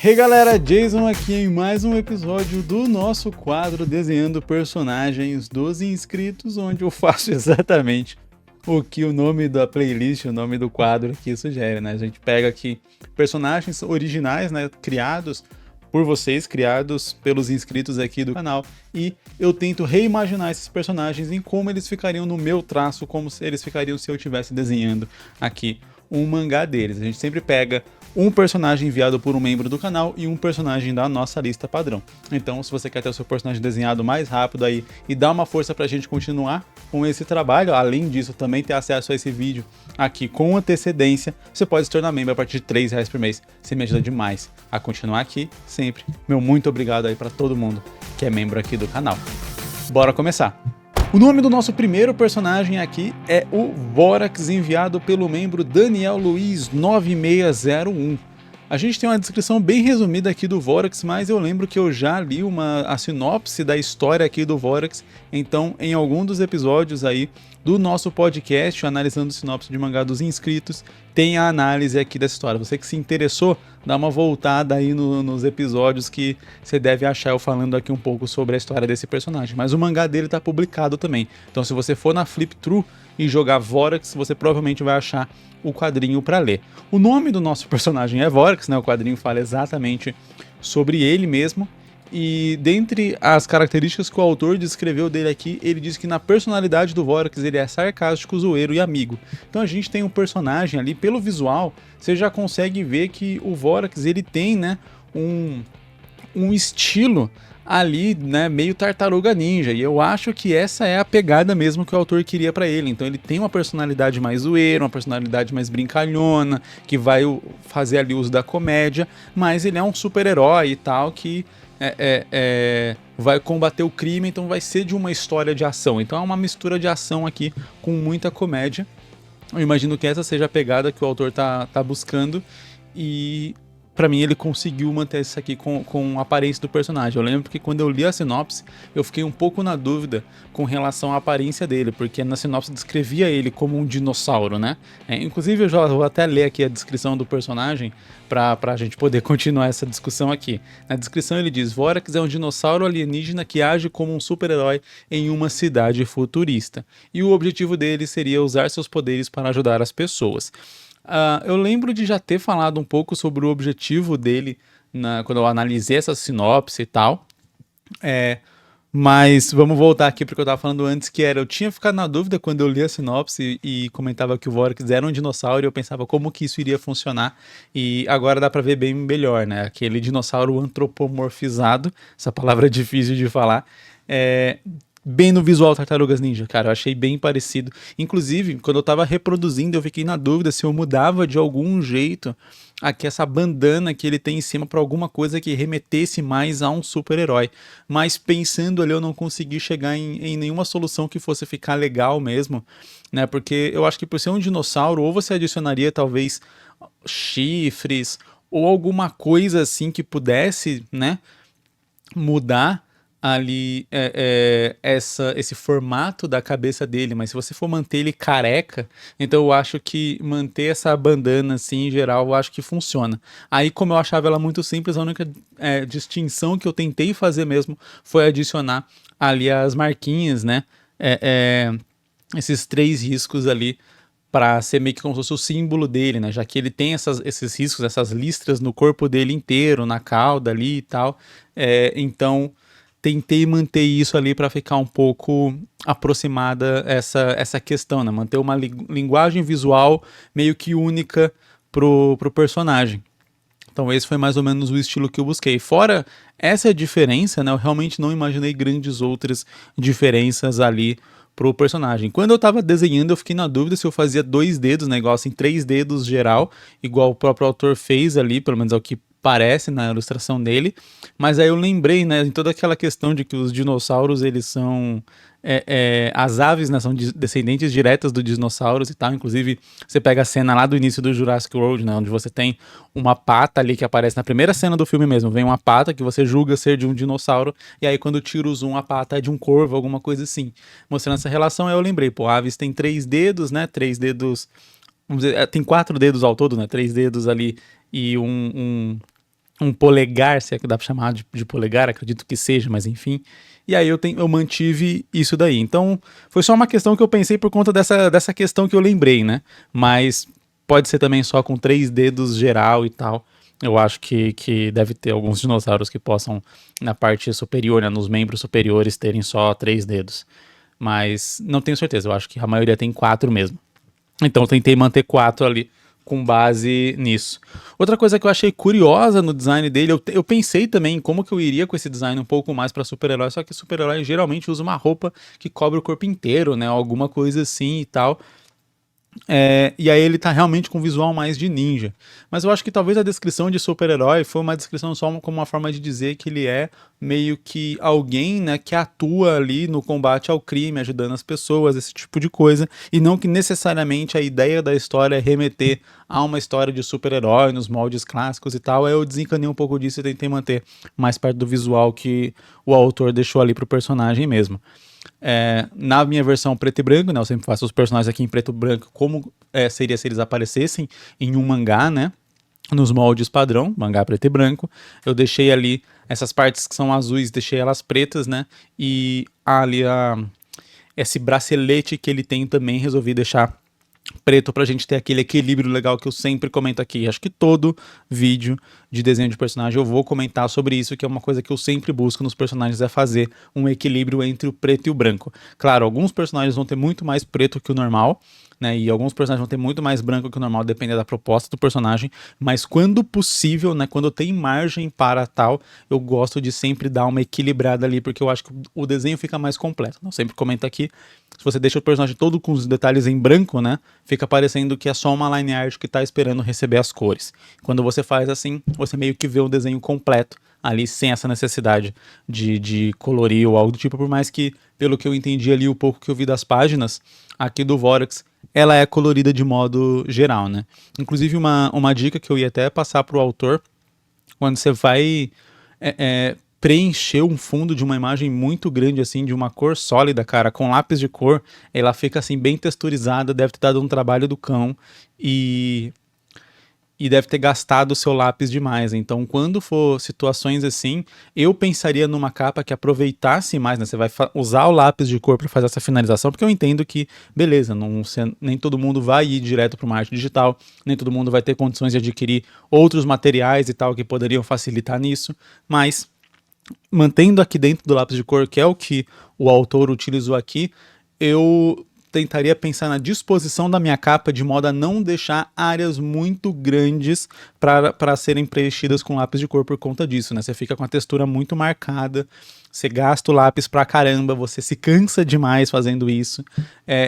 Hey galera, Jason aqui em mais um episódio do nosso quadro Desenhando Personagens dos Inscritos, onde eu faço exatamente o que o nome da playlist, o nome do quadro aqui sugere, né? A gente pega aqui personagens originais, né, criados por vocês, criados pelos inscritos aqui do canal, e eu tento reimaginar esses personagens em como eles ficariam no meu traço, como eles ficariam se eu estivesse desenhando aqui um mangá deles. A gente sempre pega um personagem enviado por um membro do canal e um personagem da nossa lista padrão. Então, se você quer ter o seu personagem desenhado mais rápido aí e dar uma força pra gente continuar com esse trabalho, além disso, também ter acesso a esse vídeo aqui com antecedência, você pode se tornar membro a partir de R$3 por mês. Você me ajuda demais a continuar aqui sempre. Meu muito obrigado aí pra todo mundo que é membro aqui do canal. Bora começar! O nome do nosso primeiro personagem aqui é o Vorax, enviado pelo membro Daniel Luiz 9601. A gente tem uma descrição bem resumida aqui do Vorax, mas eu lembro que eu já li a sinopse da história aqui do Vorax, então em algum dos episódios aí do nosso podcast, analisando sinopse de mangá dos inscritos, tem a análise aqui dessa história. Você que se interessou, dá uma voltada aí nos episódios que você deve achar eu falando aqui um pouco sobre a história desse personagem. Mas o mangá dele tá publicado também, então se você for na Flip-Thru e jogar Vorax, você provavelmente vai achar o quadrinho para ler. O nome do nosso personagem é Vorax, né? O quadrinho fala exatamente sobre ele mesmo. E dentre as características que o autor descreveu dele aqui, ele diz que na personalidade do Vorax ele é sarcástico, zoeiro e amigo. Então a gente tem um personagem ali, pelo visual, você já consegue ver que o Vorax ele tem, né, um estilo ali, né, meio tartaruga ninja, e eu acho que essa é a pegada mesmo que o autor queria pra ele. Então ele tem uma personalidade mais zoeira, uma personalidade mais brincalhona, que vai fazer ali uso da comédia, mas ele é um super-herói e tal, que vai combater o crime, então vai ser de uma história de ação. Então é uma mistura de ação aqui com muita comédia. Eu imagino que essa seja a pegada que o autor tá buscando, e pra mim ele conseguiu manter isso aqui com a aparência do personagem. Eu lembro que quando eu li a sinopse, eu fiquei um pouco na dúvida com relação à aparência dele, porque na sinopse descrevia ele como um dinossauro, né? Inclusive eu já vou até ler aqui a descrição do personagem pra gente poder continuar essa discussão aqui. Na descrição ele diz: Vorax é um dinossauro alienígena que age como um super-herói em uma cidade futurista, e o objetivo dele seria usar seus poderes para ajudar as pessoas. Eu lembro de já ter falado um pouco sobre o objetivo dele quando eu analisei essa sinopse e tal. Mas vamos voltar aqui porque eu tava falando antes, que eu tinha ficado na dúvida quando eu li a sinopse e comentava que o Vorax era um dinossauro, e eu pensava como que isso iria funcionar, e agora dá pra ver bem melhor, né? Aquele dinossauro antropomorfizado, essa palavra é difícil de falar, bem no visual Tartarugas Ninja, cara, eu achei bem parecido. Inclusive, quando eu tava reproduzindo, eu fiquei na dúvida se eu mudava de algum jeito aqui essa bandana que ele tem em cima pra alguma coisa que remetesse mais a um super-herói. Mas pensando ali, eu não consegui chegar em nenhuma solução que fosse ficar legal mesmo, né? Porque eu acho que por ser um dinossauro, ou você adicionaria talvez chifres, ou alguma coisa assim que pudesse, né, mudar ali esse formato da cabeça dele, mas se você for manter ele careca, então eu acho que manter essa bandana assim em geral, eu acho que funciona. Aí, como eu achava ela muito simples, a única distinção que eu tentei fazer mesmo foi adicionar ali as marquinhas, né, esses 3 riscos ali, para ser meio que como se fosse o símbolo dele, né? Já que ele tem esses riscos, essas listras no corpo dele inteiro, na cauda ali e tal. Então tentei manter isso ali para ficar um pouco aproximada essa questão, né? Manter uma linguagem visual meio que única pro personagem. Então esse foi mais ou menos o estilo que eu busquei. Fora essa diferença, né, eu realmente não imaginei grandes outras diferenças ali pro personagem. Quando eu tava desenhando, eu fiquei na dúvida se eu fazia 2 dedos, né, igual assim, 3 dedos geral, igual o próprio autor fez ali, pelo menos é o que parece na ilustração dele. Mas aí eu lembrei, né, em toda aquela questão de que os dinossauros, eles são as aves, né, são descendentes diretas dos dinossauros e tal. Inclusive, você pega a cena lá do início do Jurassic World, né, onde você tem uma pata ali que aparece na primeira cena do filme mesmo. Vem uma pata que você julga ser de um dinossauro, e aí quando tira o zoom, a pata é de um corvo, alguma coisa assim. Mostrando essa relação, aí eu lembrei, pô, aves tem 3 dedos, né, 3 dedos, vamos dizer, tem 4 dedos ao todo, né, 3 dedos ali e um um polegar, se é que dá pra chamar de polegar, acredito que seja, mas enfim. E aí eu mantive isso daí. Então, foi só uma questão que eu pensei por conta dessa questão que eu lembrei, né? Mas pode ser também só com 3 dedos geral e tal. Eu acho que deve ter alguns dinossauros que possam, na parte superior, né, nos membros superiores, terem só 3 dedos. Mas não tenho certeza, eu acho que a maioria tem 4 mesmo. Então eu tentei manter 4 ali com base nisso. Outra coisa que eu achei curiosa no design dele, eu pensei também em como que eu iria com esse design um pouco mais para super-herói, só que super-herói geralmente usa uma roupa que cobre o corpo inteiro, né? Alguma coisa assim e tal. E aí ele tá realmente com um visual mais de ninja. Mas eu acho que talvez a descrição de super-herói foi uma descrição só como uma forma de dizer que ele é meio que alguém, né, que atua ali no combate ao crime, ajudando as pessoas, esse tipo de coisa, e não que necessariamente a ideia da história é remeter a uma história de super-herói nos moldes clássicos e tal. Aí eu desencanei um pouco disso e tentei manter mais perto do visual que o autor deixou ali pro personagem mesmo. Na minha versão preto e branco, né, eu sempre faço os personagens aqui em preto e branco, como seria se eles aparecessem em um mangá, né, nos moldes padrão, mangá preto e branco. Eu deixei ali essas partes que são azuis, deixei elas pretas, né, e ali esse bracelete que ele tem também resolvi deixar preto pra gente ter aquele equilíbrio legal que eu sempre comento aqui. Acho que todo vídeo de desenho de personagem eu vou comentar sobre isso, que é uma coisa que eu sempre busco nos personagens, é fazer um equilíbrio entre o preto e o branco. Claro, alguns personagens vão ter muito mais preto que o normal, né, e alguns personagens vão ter muito mais branco que o normal, dependendo da proposta do personagem, mas quando possível, né, quando tem margem para tal, eu gosto de sempre dar uma equilibrada ali, porque eu acho que o desenho fica mais completo. Eu sempre comento aqui, se você deixa o personagem todo com os detalhes em branco, né, fica parecendo que é só uma line art que está esperando receber as cores. Quando você faz assim, você meio que vê o desenho completo ali, sem essa necessidade de colorir ou algo do tipo, por mais que, pelo que eu entendi ali, o pouco que eu vi das páginas aqui do Vorax, ela é colorida de modo geral, né? Inclusive uma dica que eu ia até passar pro autor, quando você vai preencher um fundo de uma imagem muito grande, assim, de uma cor sólida, cara, com lápis de cor, ela fica, assim, bem texturizada, deve ter dado um trabalho do cão, e deve ter gastado o seu lápis demais. Então, quando for situações assim, eu pensaria numa capa que aproveitasse mais, né? Você vai usar o lápis de cor para fazer essa finalização, porque eu entendo que, beleza, nem todo mundo vai ir direto para uma arte digital, nem todo mundo vai ter condições de adquirir outros materiais e tal que poderiam facilitar nisso, mas mantendo aqui dentro do lápis de cor, que é o que o autor utilizou aqui, eu tentaria pensar na disposição da minha capa de modo a não deixar áreas muito grandes para serem preenchidas com lápis de cor por conta disso, né? Você fica com a textura muito marcada, você gasta o lápis pra caramba, você se cansa demais fazendo isso.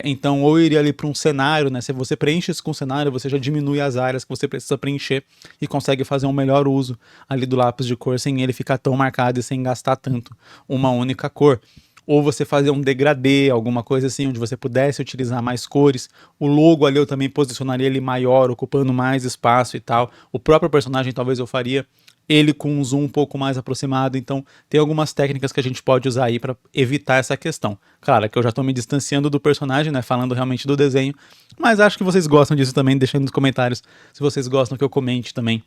Então, ou eu iria ali para um cenário, né? Se você preenche isso com cenário, você já diminui as áreas que você precisa preencher e consegue fazer um melhor uso ali do lápis de cor sem ele ficar tão marcado e sem gastar tanto uma única cor. Ou você fazer um degradê, alguma coisa assim, onde você pudesse utilizar mais cores. O logo ali eu também posicionaria ele maior, ocupando mais espaço e tal. O próprio personagem talvez eu faria ele com um zoom um pouco mais aproximado. Então tem algumas técnicas que a gente pode usar aí para evitar essa questão. Claro que eu já estou me distanciando do personagem, né, falando realmente do desenho, mas acho que vocês gostam disso também, deixando nos comentários se vocês gostam que eu comente também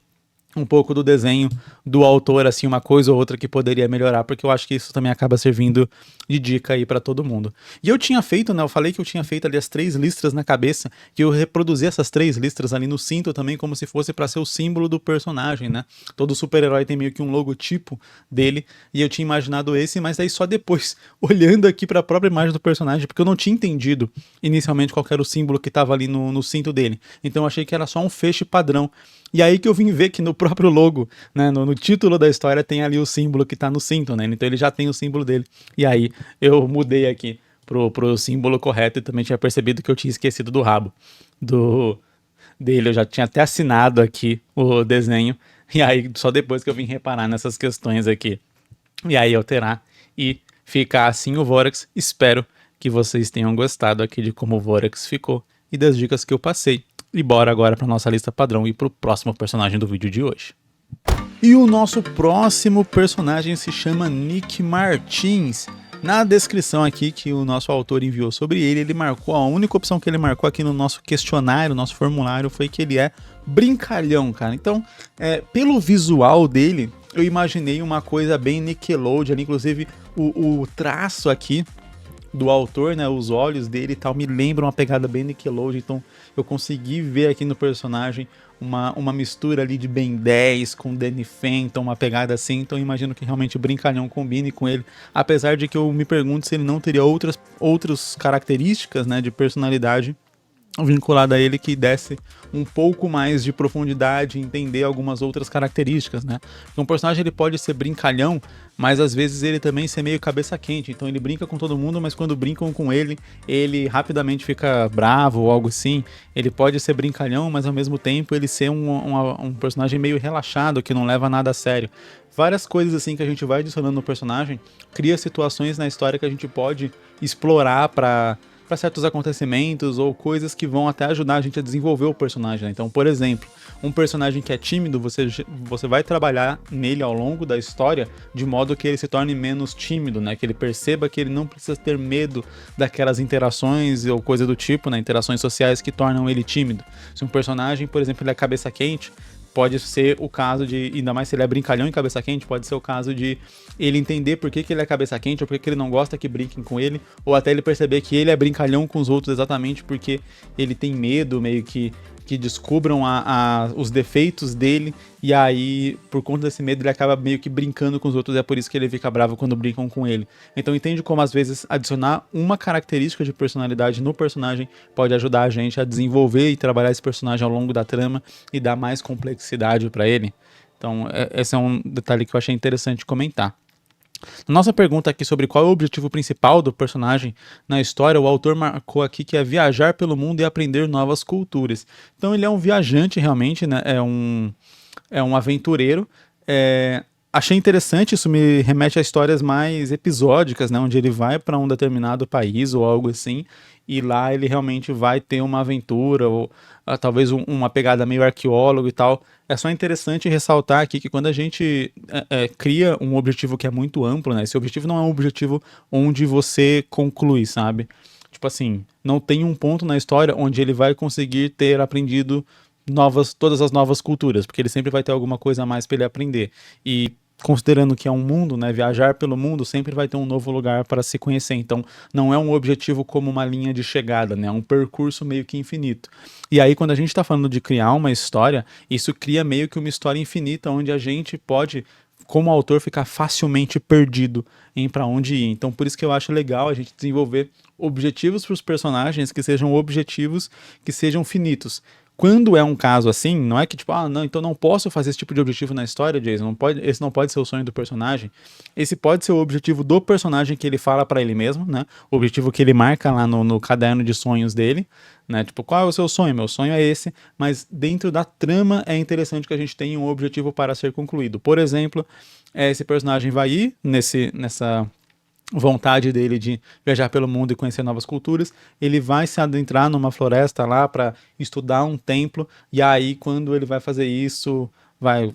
um pouco do desenho do autor, assim, uma coisa ou outra que poderia melhorar, porque eu acho que isso também acaba servindo de dica aí pra todo mundo. E eu tinha feito, né, eu falei que eu tinha feito ali as 3 listras na cabeça, que eu reproduzi essas 3 listras ali no cinto também, como se fosse pra ser o símbolo do personagem, né? Todo super-herói tem meio que um logotipo dele, e eu tinha imaginado esse, mas aí só depois, olhando aqui pra própria imagem do personagem, porque eu não tinha entendido inicialmente qual era o símbolo que tava ali no cinto dele. Então eu achei que era só um feixe padrão. E aí que eu vim ver que no próprio logo, né, no título da história tem ali o símbolo que tá no cinto, né? Então ele já tem o símbolo dele. E aí eu mudei aqui pro símbolo correto e também tinha percebido que eu tinha esquecido do rabo dele. Eu já tinha até assinado aqui o desenho. E aí só depois que eu vim reparar nessas questões aqui. E aí alterar e ficar assim o Vorax. Espero que vocês tenham gostado aqui de como o Vorax ficou e das dicas que eu passei. E bora agora para nossa lista padrão e para o próximo personagem do vídeo de hoje. E o nosso próximo personagem se chama Nick Martins. Na descrição aqui que o nosso autor enviou sobre ele, ele marcou, a única opção que ele marcou aqui no nosso questionário, nosso formulário, foi que ele é brincalhão, cara. Então, pelo visual dele, eu imaginei uma coisa bem Nickelodeon, inclusive o traço aqui do autor, né, os olhos dele e tal, me lembram uma pegada bem Nickelodeon, então eu consegui ver aqui no personagem uma mistura ali de Ben 10 com Danny Phantom, uma pegada assim, então eu imagino que realmente o Brincalhão combine com ele, apesar de que eu me pergunto se ele não teria outras características, né, de personalidade vinculada a ele que desse um pouco mais de profundidade, entender algumas outras características, né? Porque um personagem ele pode ser brincalhão, mas às vezes ele também ser meio cabeça quente, então ele brinca com todo mundo, mas quando brincam com ele, ele rapidamente fica bravo ou algo assim. Ele pode ser brincalhão, mas ao mesmo tempo ele ser um personagem meio relaxado, que não leva nada a sério. Várias coisas assim que a gente vai adicionando no personagem, cria situações na história que a gente pode explorar para certos acontecimentos ou coisas que vão até ajudar a gente a desenvolver o personagem, né? Então, por exemplo, um personagem que é tímido, você vai trabalhar nele ao longo da história de modo que ele se torne menos tímido, né? Que ele perceba que ele não precisa ter medo daquelas interações ou coisa do tipo, né? Interações sociais que tornam ele tímido. Se um personagem, por exemplo, ele é cabeça quente, pode ser o caso de, ainda mais se ele é brincalhão e cabeça quente, pode ser o caso de ele entender por que ele é cabeça quente, ou por que ele não gosta que brinquem com ele, ou até ele perceber que ele é brincalhão com os outros exatamente porque ele tem medo, meio que descubram os defeitos dele, e aí, por conta desse medo, ele acaba meio que brincando com os outros, e é por isso que ele fica bravo quando brincam com ele. Então entende como, às vezes, adicionar uma característica de personalidade no personagem pode ajudar a gente a desenvolver e trabalhar esse personagem ao longo da trama e dar mais complexidade para ele. Então, esse é um detalhe que eu achei interessante comentar. Nossa pergunta aqui sobre qual é o objetivo principal do personagem na história, o autor marcou aqui que é viajar pelo mundo e aprender novas culturas. Então ele é um viajante realmente, né? É um aventureiro. Achei interessante, isso me remete a histórias mais episódicas, né? Onde ele vai para um determinado país ou algo assim, e lá ele realmente vai ter uma aventura, ou talvez uma pegada meio arqueólogo e tal. É só interessante ressaltar aqui que quando a gente cria um objetivo que é muito amplo, né? Esse objetivo não é um objetivo onde você conclui, sabe? Tipo assim, não tem um ponto na história onde ele vai conseguir ter aprendido todas as novas culturas, porque ele sempre vai ter alguma coisa a mais para ele aprender. E considerando que é um mundo, né, viajar pelo mundo, sempre vai ter um novo lugar para se conhecer. Então, não é um objetivo como uma linha de chegada, né? É um percurso meio que infinito. E aí, quando a gente está falando de criar uma história, isso cria meio que uma história infinita, onde a gente pode, como autor, ficar facilmente perdido em para onde ir. Então, por isso que eu acho legal a gente desenvolver objetivos para os personagens que sejam objetivos que sejam finitos. Quando é um caso assim, não é que tipo, não, então não posso fazer esse tipo de objetivo na história, Jason, esse não pode ser o sonho do personagem. Esse pode ser o objetivo do personagem que ele fala pra ele mesmo, né? O objetivo que ele marca lá no caderno de sonhos dele, né? Tipo, qual é o seu sonho? Meu sonho é esse, mas dentro da trama é interessante que a gente tenha um objetivo para ser concluído. Por exemplo, esse personagem vai ir nessa vontade dele de viajar pelo mundo e conhecer novas culturas, ele vai se adentrar numa floresta lá para estudar um templo, e aí quando ele vai fazer isso,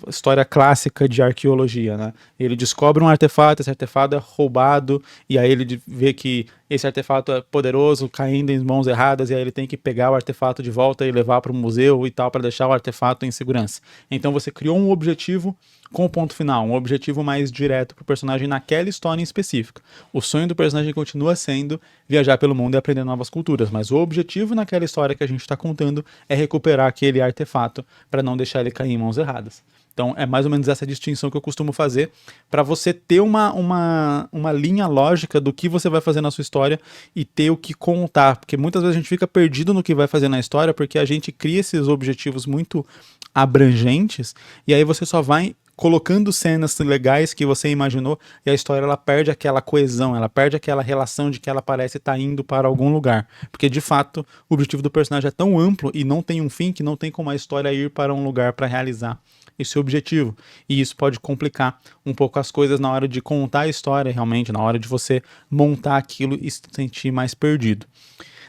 história clássica de arqueologia, né? Ele descobre um artefato, esse artefato é roubado, e aí ele vê que esse artefato é poderoso, caindo em mãos erradas, e aí ele tem que pegar o artefato de volta e levar para o museu e tal, para deixar o artefato em segurança. Então você criou um objetivo com o ponto final, um objetivo mais direto para o personagem naquela história em específico. O sonho do personagem continua sendo viajar pelo mundo e aprender novas culturas, mas o objetivo naquela história que a gente está contando é recuperar aquele artefato para não deixar ele cair em mãos erradas. Então é mais ou menos essa distinção que eu costumo fazer para você ter uma linha lógica do que você vai fazer na sua história e ter o que contar, porque muitas vezes a gente fica perdido no que vai fazer na história porque a gente cria esses objetivos muito abrangentes e aí você só vai colocando cenas legais que você imaginou e a história ela perde aquela coesão, ela perde aquela relação de que ela parece estar indo para algum lugar, porque de fato o objetivo do personagem é tão amplo e não tem um fim que não tem como a história ir para um lugar para realizar esse objetivo, e isso pode complicar um pouco as coisas na hora de contar a história realmente, na hora de você montar aquilo e se sentir mais perdido.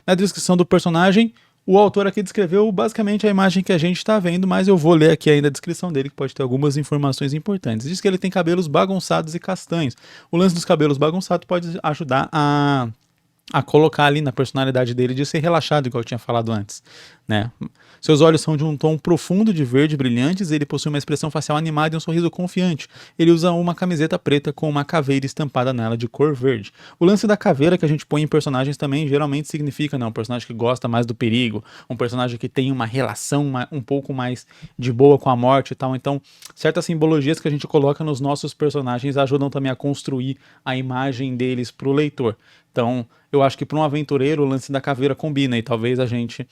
Na descrição do personagem, O autor aqui descreveu basicamente a imagem que a gente está vendo, mas eu vou ler aqui ainda a descrição dele, que pode ter algumas informações importantes. Diz que ele tem cabelos bagunçados e castanhos. O lance dos cabelos bagunçados pode ajudar a colocar ali na personalidade dele de ser relaxado, igual eu tinha falado antes, né? Seus olhos são de um tom profundo de verde brilhantes, ele possui uma expressão facial animada e um sorriso confiante. Ele usa uma camiseta preta com uma caveira estampada nela de cor verde. O lance da caveira que a gente põe em personagens também geralmente significa, né, um personagem que gosta mais do perigo, um personagem que tem uma relação um pouco mais de boa com a morte e tal. Então, certas simbologias que a gente coloca nos nossos personagens ajudam também a construir a imagem deles para o leitor. Então, eu acho que para um aventureiro o lance da caveira combina e talvez a gente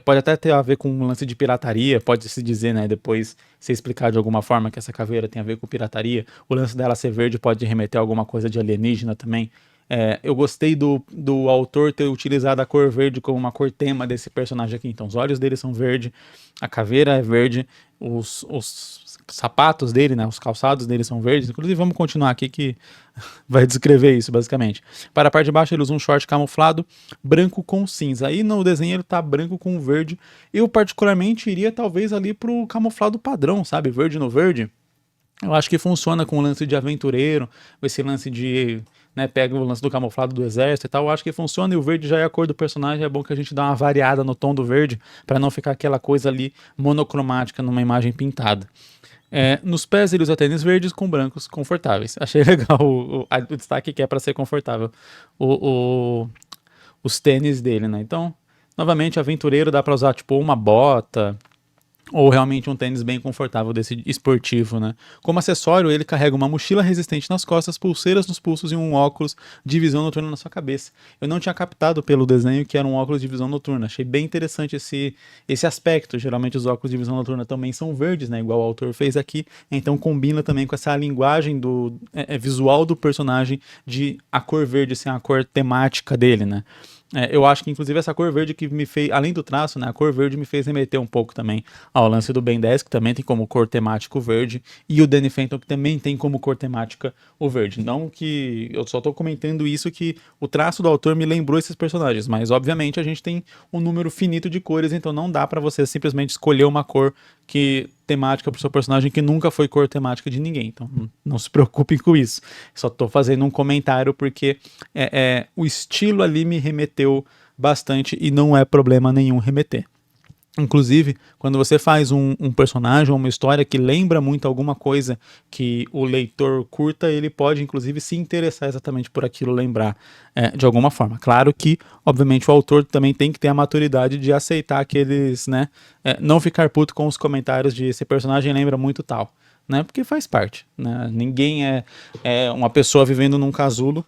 pode até ter a ver com um lance de pirataria, pode-se dizer, né, depois se explicar de alguma forma que essa caveira tem a ver com pirataria. O lance dela ser verde pode remeter a alguma coisa de alienígena também. Eu gostei do autor ter utilizado a cor verde como uma cor tema desse personagem aqui. Então, os olhos dele são verde, a caveira é verde, os sapatos dele, né, os calçados dele são verdes. Inclusive, vamos continuar aqui que vai descrever isso, basicamente. Para a parte de baixo, ele usa um short camuflado branco com cinza. Aí no desenho ele tá branco com verde. Eu, particularmente, iria talvez ali pro camuflado padrão, sabe? Verde no verde. Eu acho que funciona com o lance de aventureiro, esse lance de, né, pega o lance do camuflado do exército e tal, eu acho que funciona, e o verde já é a cor do personagem, é bom que a gente dá uma variada no tom do verde, para não ficar aquela coisa ali monocromática numa imagem pintada. Nos pés ele usa tênis verdes com brancos confortáveis. Achei legal o destaque que é para ser confortável os tênis dele, né? Então, novamente, aventureiro dá para usar tipo uma bota ou realmente um tênis bem confortável desse esportivo, né? Como acessório, ele carrega uma mochila resistente nas costas, pulseiras nos pulsos e um óculos de visão noturna na sua cabeça. Eu não tinha captado pelo desenho que era um óculos de visão noturna. Achei bem interessante esse aspecto. Geralmente os óculos de visão noturna também são verdes, né? Igual o autor fez aqui. Então combina também com essa linguagem do visual do personagem de a cor verde ser a cor temática dele, né? Eu acho que inclusive essa cor verde que me fez, além do traço, né, a cor verde me fez remeter um pouco também ao lance do Ben 10, que também tem como cor temática o verde, e o Danny Phantom, que também tem como cor temática o verde. Não que eu só tô comentando isso, que o traço do autor me lembrou esses personagens, mas obviamente a gente tem um número finito de cores, então não dá pra você simplesmente escolher uma cor que temática pro seu personagem que nunca foi cor temática de ninguém. Então não se preocupem com isso. Só tô fazendo um comentário porque o estilo ali me remeteu bastante e não é problema nenhum remeter. Inclusive, quando você faz um personagem ou uma história que lembra muito alguma coisa que o leitor curta, ele pode, inclusive, se interessar exatamente por aquilo, lembrar de alguma forma. Claro que, obviamente, o autor também tem que ter a maturidade de aceitar aqueles, né, não ficar puto com os comentários de esse personagem lembra muito tal, né, porque faz parte, né, ninguém é uma pessoa vivendo num casulo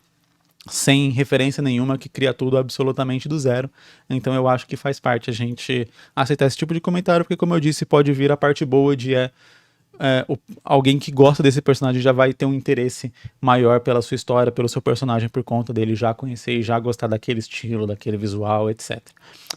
sem referência nenhuma, que cria tudo absolutamente do zero. Então eu acho que faz parte a gente aceitar esse tipo de comentário, porque como eu disse, pode vir a parte boa de alguém que gosta desse personagem já vai ter um interesse maior pela sua história, pelo seu personagem, por conta dele já conhecer e já gostar daquele estilo, daquele visual, etc.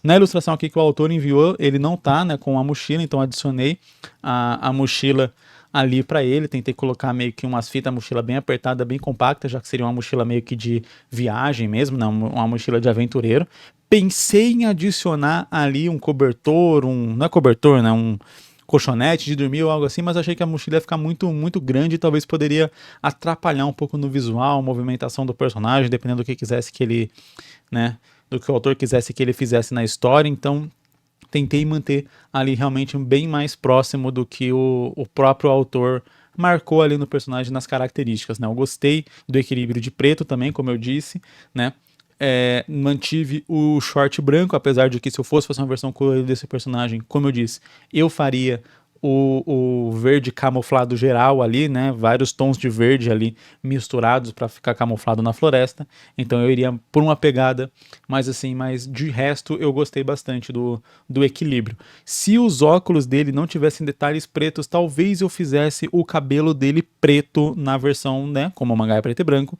Na ilustração aqui que o autor enviou, ele não tá, né, com a mochila, então adicionei a mochila ali para ele, tentei colocar meio que umas fitas, mochila bem apertada, bem compacta, já que seria uma mochila meio que de viagem mesmo, não, uma mochila de aventureiro. Pensei em adicionar ali um cobertor, não é cobertor, né, um colchonete de dormir ou algo assim, mas achei que a mochila ia ficar muito, muito grande e talvez poderia atrapalhar um pouco no visual, a movimentação do personagem, dependendo do que quisesse que ele, né, do que o autor quisesse que ele fizesse na história. Então tentei manter ali realmente bem mais próximo do que o próprio autor marcou ali no personagem, nas características, né? Eu gostei do equilíbrio de preto também, como eu disse, né? Mantive o short branco, apesar de que se eu fosse fazer uma versão colorida desse personagem, como eu disse, eu faria o verde camuflado geral ali, né? Vários tons de verde ali misturados para ficar camuflado na floresta. Então eu iria por uma pegada mais assim, mas de resto eu gostei bastante do equilíbrio. Se os óculos dele não tivessem detalhes pretos, talvez eu fizesse o cabelo dele preto na versão, né? Como o mangá é preto e branco.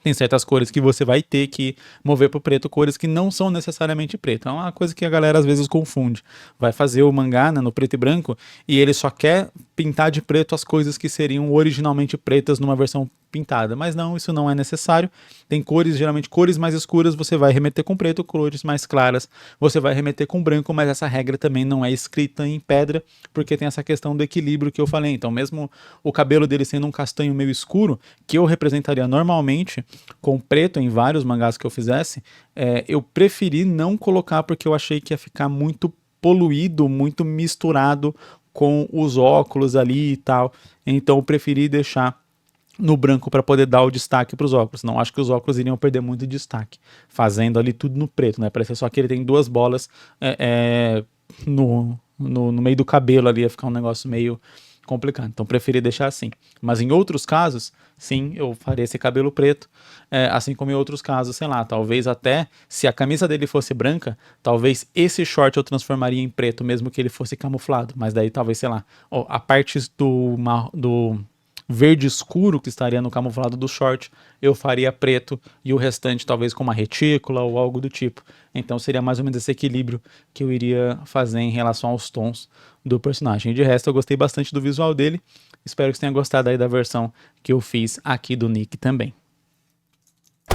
Tem certas cores que você vai ter que mover pro preto, cores que não são necessariamente preto. É uma coisa que a galera às vezes confunde. Vai fazer o mangá, né, no preto e branco e ele só quer pintar de preto as coisas que seriam originalmente pretas numa versão pintada, mas não, isso não é necessário. Tem cores, geralmente cores mais escuras você vai remeter com preto, cores mais claras você vai remeter com branco, mas essa regra também não é escrita em pedra, porque tem essa questão do equilíbrio que eu falei. Então mesmo o cabelo dele sendo um castanho meio escuro, que eu representaria normalmente com preto em vários mangás que eu fizesse, eu preferi não colocar porque eu achei que ia ficar muito poluído, muito misturado com os óculos ali e tal, então eu preferi deixar no branco para poder dar o destaque para os óculos. Não acho que os óculos iriam perder muito destaque, fazendo ali tudo no preto, né? Parece só que ele tem duas bolas no meio do cabelo ali, ia ficar um negócio meio complicado. Então preferi deixar assim. Mas em outros casos, sim, eu faria esse cabelo preto, assim como em outros casos, sei lá, talvez até se a camisa dele fosse branca, talvez esse short eu transformaria em preto, mesmo que ele fosse camuflado. Mas daí talvez, sei lá, a parte do verde escuro que estaria no camuflado do short, eu faria preto e o restante talvez com uma retícula ou algo do tipo. Então seria mais ou menos esse equilíbrio que eu iria fazer em relação aos tons do personagem. De resto, eu gostei bastante do visual dele. Espero que você tenha gostado aí da versão que eu fiz aqui do Nick também.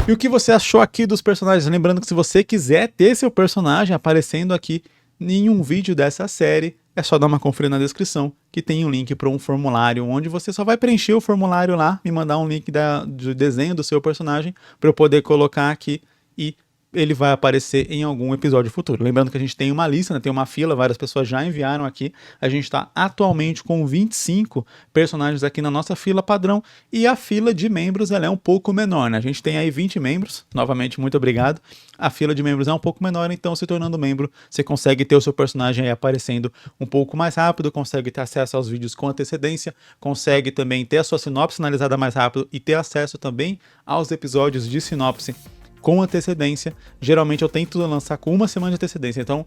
E o que você achou aqui dos personagens? Lembrando que se você quiser ter seu personagem aparecendo aqui em um vídeo dessa série, é só dar uma conferida na descrição, que tem um link para um formulário, onde você só vai preencher o formulário lá, me mandar um link do desenho do seu personagem, para eu poder colocar aqui e ele vai aparecer em algum episódio futuro. Lembrando que a gente tem uma lista, né, tem uma fila, várias pessoas já enviaram aqui, a gente está atualmente com 25 personagens aqui na nossa fila padrão, e a fila de membros ela é um pouco menor, né? A gente tem aí 20 membros, novamente muito obrigado, a fila de membros é um pouco menor, então se tornando membro, você consegue ter o seu personagem aí aparecendo um pouco mais rápido, consegue ter acesso aos vídeos com antecedência, consegue também ter a sua sinopse analisada mais rápido e ter acesso também aos episódios de sinopse com antecedência. Geralmente eu tento lançar com uma semana de antecedência, então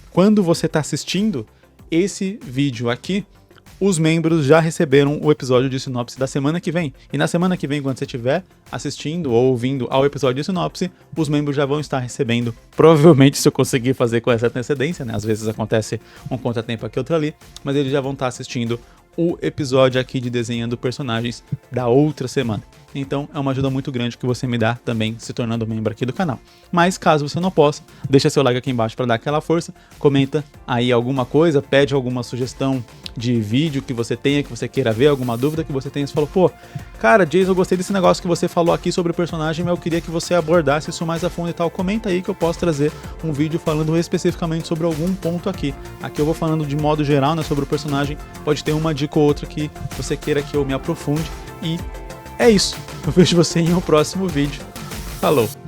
quando você está assistindo esse vídeo aqui, os membros já receberam o episódio de sinopse da semana que vem. E na semana que vem, quando você estiver assistindo ou ouvindo ao episódio de sinopse, os membros já vão estar recebendo, provavelmente se eu conseguir fazer com essa antecedência, né? Às vezes acontece um contratempo aqui, outro ali, mas eles já vão estar assistindo o episódio aqui de desenhando personagens da outra semana. Então é uma ajuda muito grande que você me dá também se tornando membro aqui do canal. Mas caso você não possa, deixa seu like aqui embaixo para dar aquela força, comenta aí alguma coisa, pede alguma sugestão de vídeo que você tenha, que você queira ver, alguma dúvida que você tenha, você falou, pô, cara, Jason, eu gostei desse negócio que você falou aqui sobre o personagem, mas eu queria que você abordasse isso mais a fundo e tal, comenta aí que eu posso trazer um vídeo falando especificamente sobre algum ponto aqui. Aqui eu vou falando de modo geral, né, sobre o personagem, pode ter uma dica ou outra que você queira que eu me aprofunde, e é isso. Eu vejo você em um próximo vídeo. Falou!